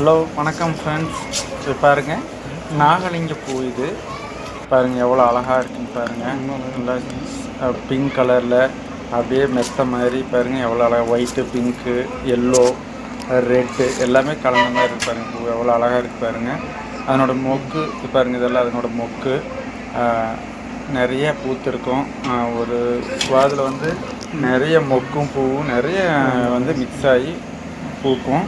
Hello வணக்கம் friends. இது பாருங்கள், நாகலிங்க பூ. இது பாருங்கள் எவ்வளோ அழகாக இருக்குன்னு பாருங்கள். நல்லா பிங்க் கலரில் அப்படியே மெத்த மாதிரி பாருங்கள் எவ்வளோ அழகாக. ஒயிட்டு, பிங்க்கு, எல்லோ, ரெட்டு எல்லாமே கலந்த மாதிரி இருக்கு பாருங்கள். பூ எவ்வளோ அழகாக இருக்குது பாருங்கள். அதனோட மொக்கு பாருங்கள், இதெல்லாம் அதனோட மொக்கு. நிறைய பூத்திருக்கும். ஒரு வாதில் வந்து நிறைய மொக்கும் பூவும் நிறைய வந்து மிக்ஸ் ஆகி பூக்கும்.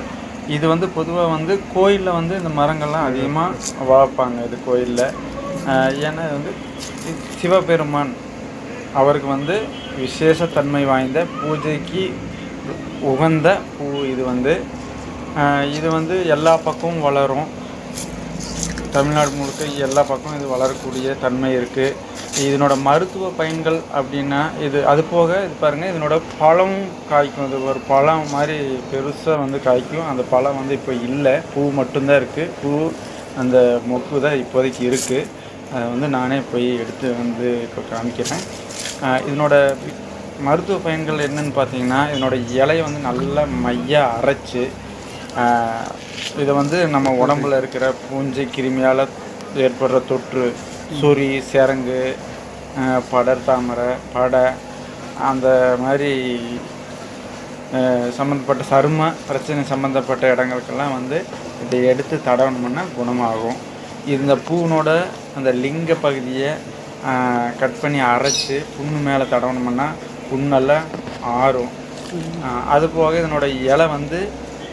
இது வந்து பொதுவாக வந்து கோயிலில் வந்து இந்த மரங்கள்லாம் அதிகமாக வளர்ப்பாங்க. இது கோயிலில் ஏன்னா இது வந்து சிவபெருமான் அவருக்கு வந்து விசேஷத்தன்மை வாய்ந்த பூஜைக்கு உகந்த பூ. இது வந்து எல்லா பக்கமும் வளரும். தமிழ்நாடு முழுக்க எல்லா பக்கமும் இது வளரக்கூடிய தன்மை இருக்குது. இதனோட மருத்துவ பயன்கள் அப்படின்னா அது போக இது பாருங்கள், இதனோட பழம் காய்க்கும். இது ஒரு பழம் மாதிரி பெருசாக வந்து காய்க்கும். அந்த பழம் வந்து இப்போ இல்லை, பூ மட்டும்தான் இருக்குது. பூ அந்த மொக்கு தான் இப்போதைக்கு இருக்குது. அதை வந்து நானே போய் எடுத்து வந்து இப்போ காமிக்கிறேன். இதனோட மருத்துவ பயன்கள் என்னன்னு பார்த்தீங்கன்னா, இதனோட இலையை வந்து நல்லா மையாக அரைச்சி இதை வந்து நம்ம உடம்புல இருக்கிற பூஞ்சை கிருமியால் ஏற்படுற தொற்று, சொறி, சிரங்கு, படர்தாமரை, படை அந்த மாதிரி சம்மந்தப்பட்ட சரும பிரச்சனை சம்மந்தப்பட்ட இடங்களுக்கெல்லாம் வந்து இதை எடுத்து தடவணும்னா குணமாகும். இந்த பூனோட அந்த லிங்க பகுதியை கட் பண்ணி அரைச்சி புண்ணு மேலே தடவணும்னா புண்ணெல்லாம் ஆறும். அதுபோக இதனோட இலை வந்து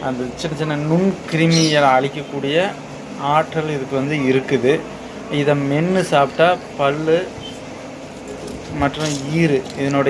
அந்த சின்ன சின்ன நுண்கிருமியை அழிக்கக்கூடிய ஆற்றல் இதுக்கு வந்து இருக்குது. இதை மென்று சாப்பிட்டா பல் மற்றும் ஈறு இதனுடைய